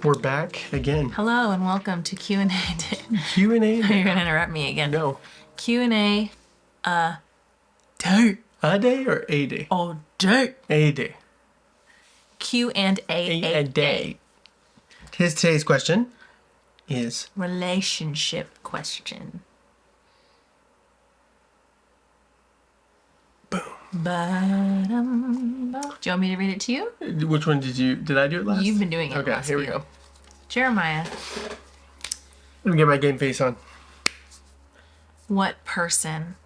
We're back again. Hello and welcome to Q&A Day. Q&A? You're going to interrupt me again. No. Q&A day. A day or a day? All day. A day. A day. Today's question is... relationship question. Boom. Ba-dum-ba. Do you want me to read it to you? Which one did I do it last? You've been doing it Okay, last here we week. go. Jeremiah. Let me get my game face on. What person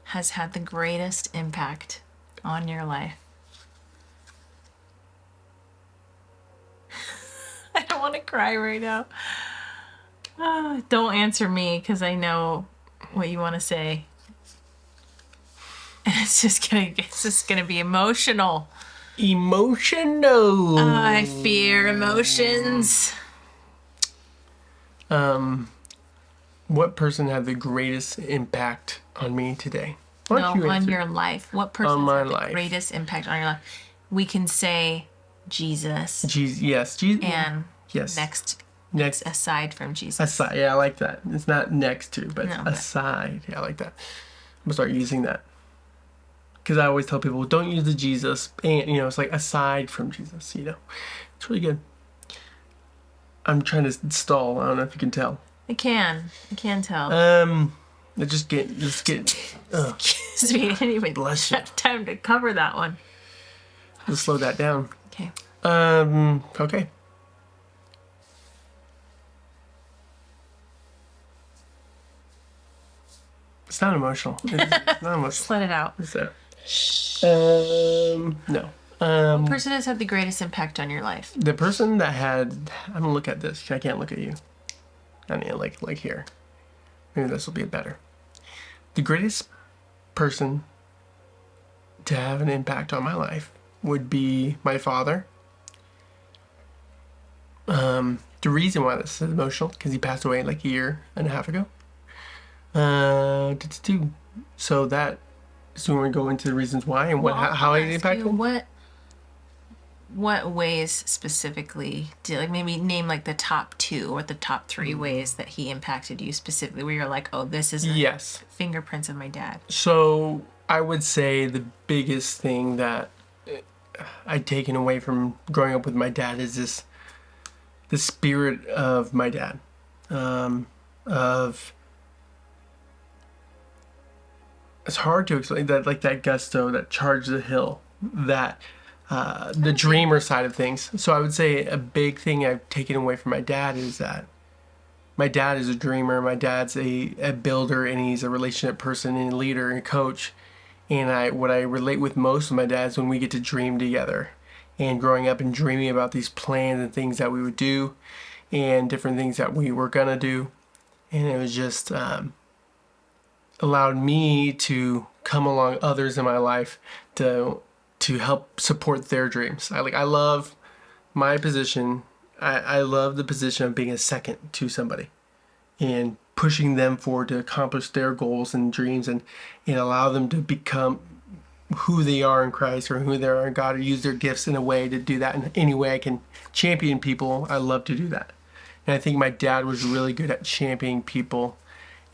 has had the greatest impact on your life? I don't want to cry right now. Don't answer me because I know what you want to say. And it's just gonna be emotional. Emotional. I fear emotions. What person had the greatest impact on me today? On your life. What person my had the life. greatest impact on your life? We can say Jesus. Yes. Jesus. And yes. Next aside from Jesus. Aside. Yeah, I like that. It's not next to, but No, aside. Yeah, I like that. I'm gonna start using that. Because I always tell people, don't use the Jesus, and it's like aside from Jesus. It's really good. I'm trying to stall. I don't know if you can tell. I can tell. Just get. Excuse me. Anyway, Bless you. Time to cover that one. Let's slow that down. Okay. Okay. It's not emotional. It's not emotional. Just let it out. No. What person has had the greatest impact on your life? The person that had... I'm gonna look at this. I can't look at you. I mean, like here. Maybe this will be better. The greatest person to have an impact on my life would be my father. The reason why this is emotional, because he passed away like a year and a half ago. So that... So we're going to go into the reasons why and how it impacted him? What ways specifically maybe name like the top 2 or the top 3 ways that he impacted you specifically where you're like, oh, this is yes, fingerprints of my dad? So I would say the biggest thing that I'd taken away from growing up with my dad is the spirit of my dad, it's hard to explain that, like that gusto, that charge the hill, that the dreamer side of things. So I would say a big thing I've taken away from my dad is that my dad is a dreamer. My dad's a builder, and he's a relationship person and a leader and a coach. And what I relate with most of my dad is when we get to dream together, and growing up and dreaming about these plans and things that we would do and different things that we were gonna do. And it was just allowed me to come along others in my life to help support their dreams. I love my position. I love the position of being a second to somebody and pushing them forward to accomplish their goals and dreams and allow them to become who they are in Christ or who they are in God, or use their gifts in a way to do that. In any way I can champion people, I love to do that. And I think my dad was really good at championing people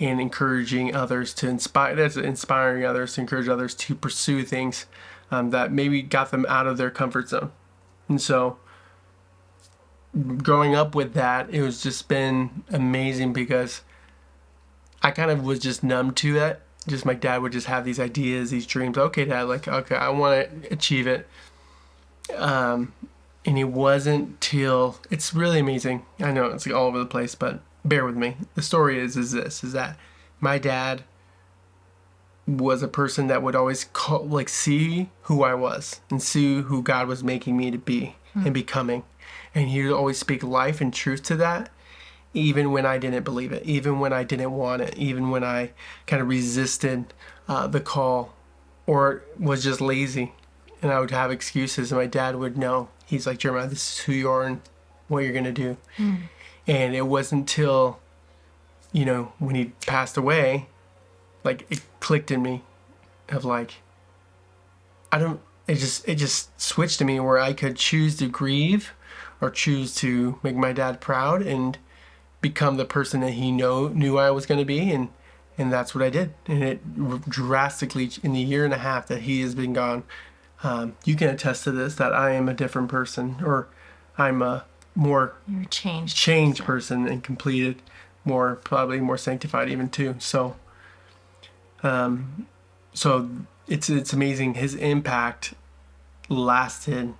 and encouraging others to inspiring others to encourage others to pursue things that maybe got them out of their comfort zone. And so growing up with that, it was just been amazing because I kind of was just numb to that. Just my dad would just have these ideas, these dreams. Okay, Dad, okay, I want to achieve it. And it wasn't till... It's really amazing. I know it's all over the place, but bear with me. The story is that my dad was a person that would always see who I was and see who God was making me to be and becoming. And he would always speak life and truth to that, even when I didn't believe it, even when I didn't want it, even when I kind of resisted the call or was just lazy. And I would have excuses, and my dad would know. He's like, Jeremiah, this is who you are and what you're going to do. And it wasn't until, when he passed away, it clicked in me of it just switched to me where I could choose to grieve or choose to make my dad proud and become the person that he knew I was going to be, and that's what I did. And it drastically, in the year and a half that he has been gone, you can attest to this, that I am a different person, or I'm a more You're a changed person and completed, probably more sanctified even too. So so it's amazing. His impact lasted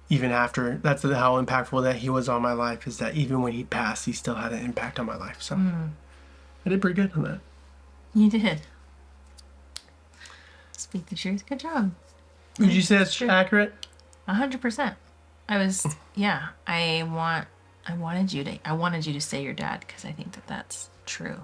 even after. That's how impactful that he was on my life, is that even when he passed, he still had an impact on my life. So I did pretty good on that. You did. Speak the truth. Good job. Would you say that's accurate? 100%. I was, yeah. I wanted you to say your dad, because I think that that's true.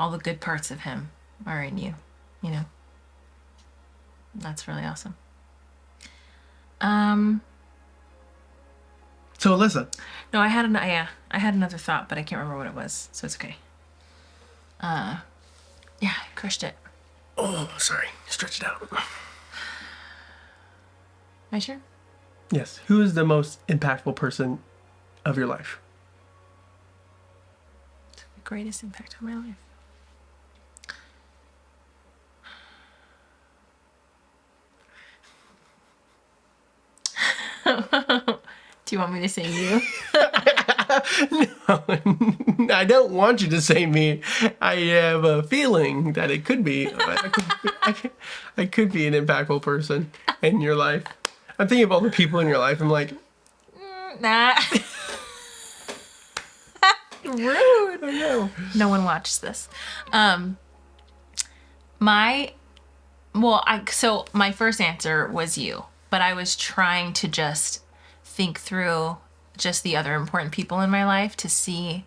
All the good parts of him are in you, you know. That's really awesome. So Alyssa. No, I had another thought, but I can't remember what it was, so it's okay. Yeah, I crushed it. Oh, sorry. Stretch it out. My turn? Yes. Who is the most impactful person of your life? The greatest impact on my life. Do you want me to say you? No, I don't want you to say me. I have a feeling that it could be. I could be an impactful person in your life. I'm thinking of all the people in your life. I'm like, Nah. Rude. I know. No one watched this. So my first answer was you, but I was trying to just think through just the other important people in my life to see,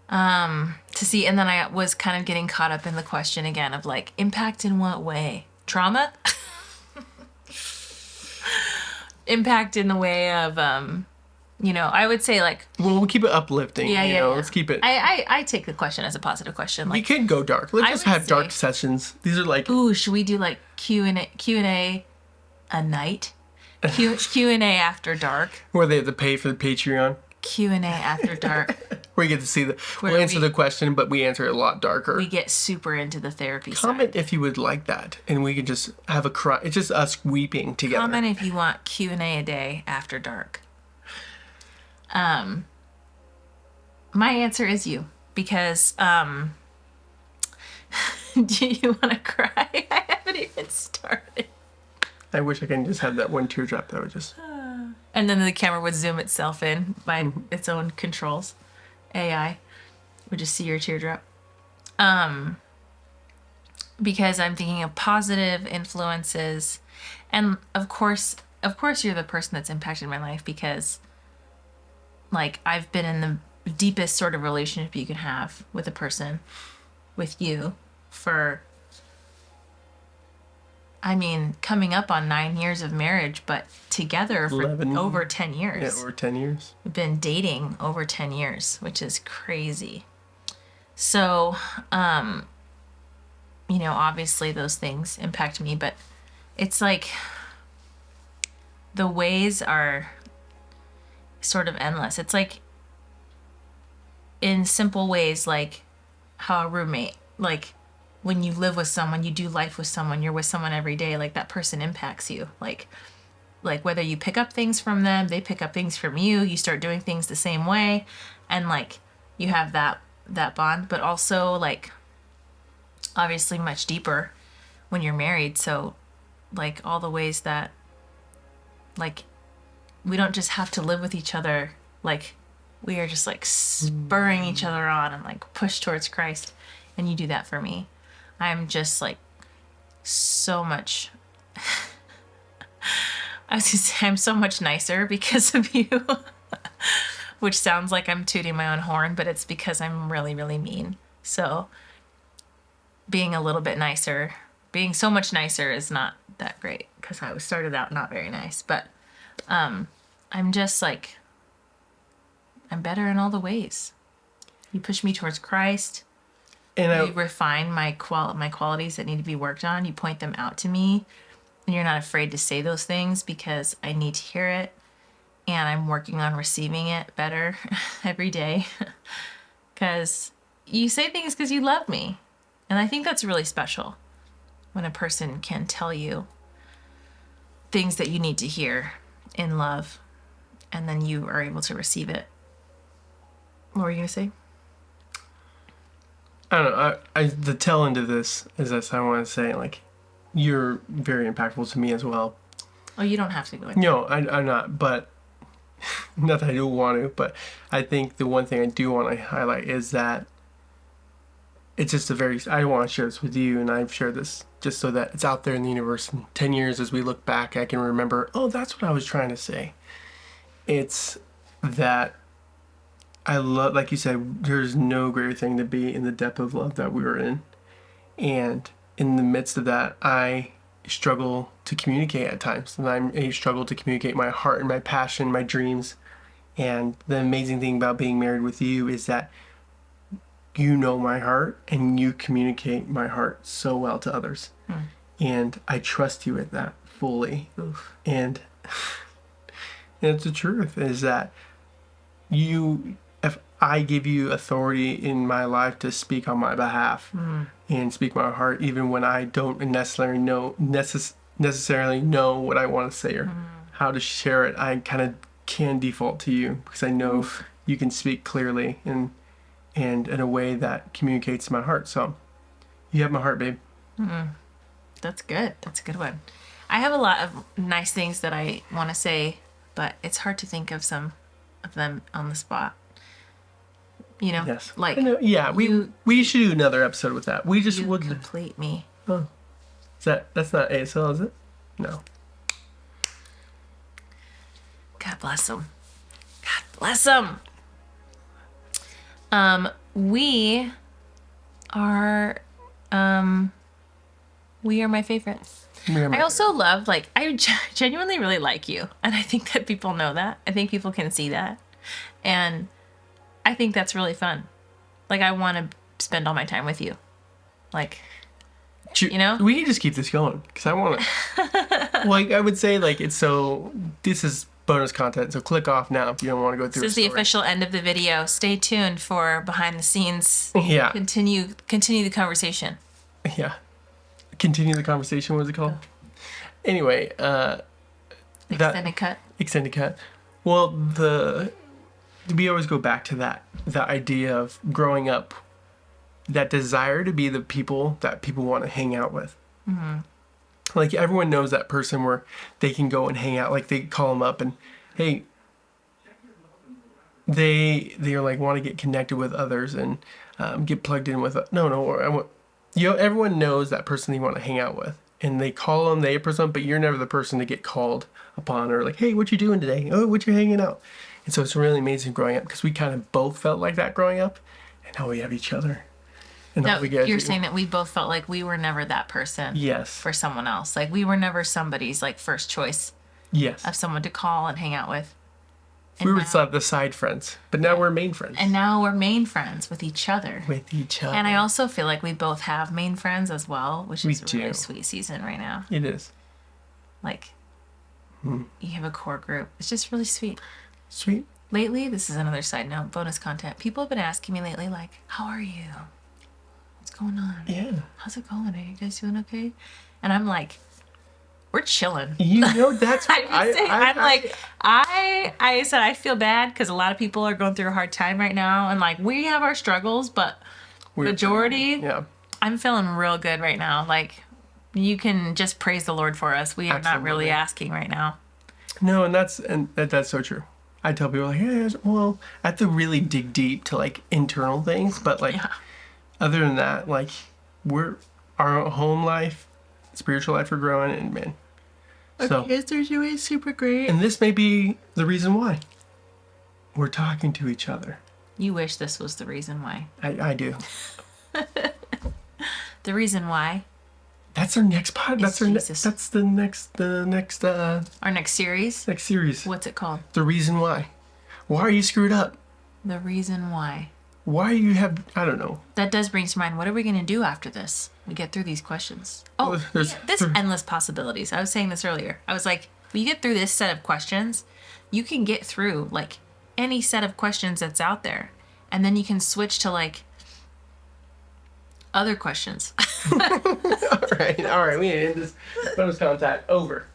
and then I was kind of getting caught up in the question again of like, impact in what way? Trauma? Impact in the way of, I would say like, Well, we'll keep it uplifting. Yeah. Let's keep it. I take the question as a positive question. We Like, could go dark. Let's I just would have dark say- sessions. These are like, ooh, should we do like Q&A a night? Q&A after dark. where they have to pay for the Patreon, Q&A after dark. where you get to see Where we'll answer we- the question, but we answer it a lot darker. We get super into the therapy Comment side. if you would like that, and we could just have a cry. It's just us weeping together. Comment if you want Q&A a day after dark. My answer is you, because do you want to cry? I haven't even started. I wish I could just have that one teardrop that would just. And then the camera would zoom itself in by its own controls. AI would just see your teardrop. Because I'm thinking of positive influences, and of course you're the person that's impacted my life, because like I've been in the deepest sort of relationship you can have with a person, with you, for coming up on 9 years of marriage, but together for 11. over 10 years. Yeah, over 10 years. We've been dating over 10 years, which is crazy. So, obviously those things impact me, but it's like the ways are sort of endless. It's like in simple ways, like how a roommate, like when you live with someone, you do life with someone, you're with someone every day, like that person impacts you. Like whether you pick up things from them, they pick up things from you, you start doing things the same way, and like you have that bond, but also like obviously much deeper when you're married. So like all the ways that like we don't just have to live with each other, like we are just like spurring each other on and like push towards Christ, and you do that for me. I'm just like so much I was gonna say I'm so much nicer because of you. Which sounds like I'm tooting my own horn, but it's because I'm really, really mean. So being a little bit nicer, being so much nicer is not that great, because I was started out not very nice. But I'm just like, I'm better in all the ways. You push me towards Christ. And You refine my qualities that need to be worked on. You point them out to me. And you're not afraid to say those things because I need to hear it. And I'm working on receiving it better every day. Because you say things because you love me. And I think that's really special when a person can tell you things that you need to hear in love, and then you are able to receive it. What were you going to say? I don't know. The tail end of this is this. I want to say, like, you're very impactful to me as well. Oh, you don't have to go into No, I'm not, but not that I do want to, but I think the one thing I do want to highlight is that it's just I want to share this with you, and I've shared this just so that it's out there in the universe. In 10 years, as we look back, I can remember, oh, that's what I was trying to say. It's that I love, like you said, there's no greater thing to be in the depth of love that we were in. And in the midst of that, I struggle to communicate at times. And I struggle to communicate my heart and my passion, my dreams. And the amazing thing about being married with you is that you know my heart and you communicate my heart so well to others. And I trust you with that fully. Oof. And it's the truth is that if I give you authority in my life to speak on my behalf and speak my heart, even when I don't necessarily know what I want to say or how to share it, I kind of can default to you because I know you can speak clearly and in a way that communicates my heart. So you have my heart, babe. That's good. That's a good one. I have a lot of nice things that I want to say, but it's hard to think of some of them on the spot. You know, Yes. like, I know, yeah, we should do another episode with that. We just you would. complete me. Oh, that's not ASL, is it? No. God bless them. God bless them. We are my favorite. I also love, like, I genuinely really like you. And I think that people know that. I think people can see that. And I think that's really fun. Like, I want to spend all my time with you. Like, you know? We can just keep this going because I want to. Like, I would say, like, this is bonus content, so click off now if you don't want to go through. This is the official end of the video. Stay tuned for behind the scenes. Yeah. Continue the conversation. Yeah. Continue the conversation. What is it called? Anyway, Extended cut. Well, we always go back to that idea of growing up, that desire to be the people that people want to hang out with. Like, everyone knows that person where they can go and hang out. Like, they call them up and, hey, they are like want to get connected with others and get plugged in with. Everyone knows that person they want to hang out with, and they call them, they present, but you're never the person to get called upon or like, hey, what you doing today? Oh, what you hanging out? And so it's really amazing growing up because we kind of both felt like that growing up, and now we have each other. And no, you're saying that we both felt like we were never that person. Yes. For someone else. Like, we were never somebody's, like, first choice. Yes. Of someone to call and hang out with. And we were the side friends, but now we're main friends. And now we're main friends with each other. And I also feel like we both have main friends as well, which is a really sweet season right now. It is. Like, you have a core group. It's just really sweet. Sweet. Lately, this is another side note, bonus content. People have been asking me lately, like, how are you? What's going on? Yeah. How's it going? Are you guys doing okay? And I'm like, we're chilling. You know, that's I said I feel bad because a lot of people are going through a hard time right now, and like, we have our struggles, but majority, yeah, I'm feeling real good right now. Like, you can just praise the Lord for us. We are not really asking right now. No, and that's so true. I tell people, like, hey, well, I have to really dig deep to like internal things, but like, other than that, like, our home life, spiritual life, we're growing, and man. So, kids are doing super great. And this may be the reason why we're talking to each other. You wish this was the reason why. I do. The reason why. That's our next pod. That's the next. Our next series. Next series. What's it called? The reason why. Why are you screwed up? The reason why. why you have, I don't know. That does bring to mind, what are we going to do after this? We get through these questions. Oh, Well, there's- yeah, there's endless possibilities. I was saying this earlier. I was like, when you get through this set of questions, you can get through like any set of questions that's out there. And then you can switch to like other questions. All right. We end this bonus contact over.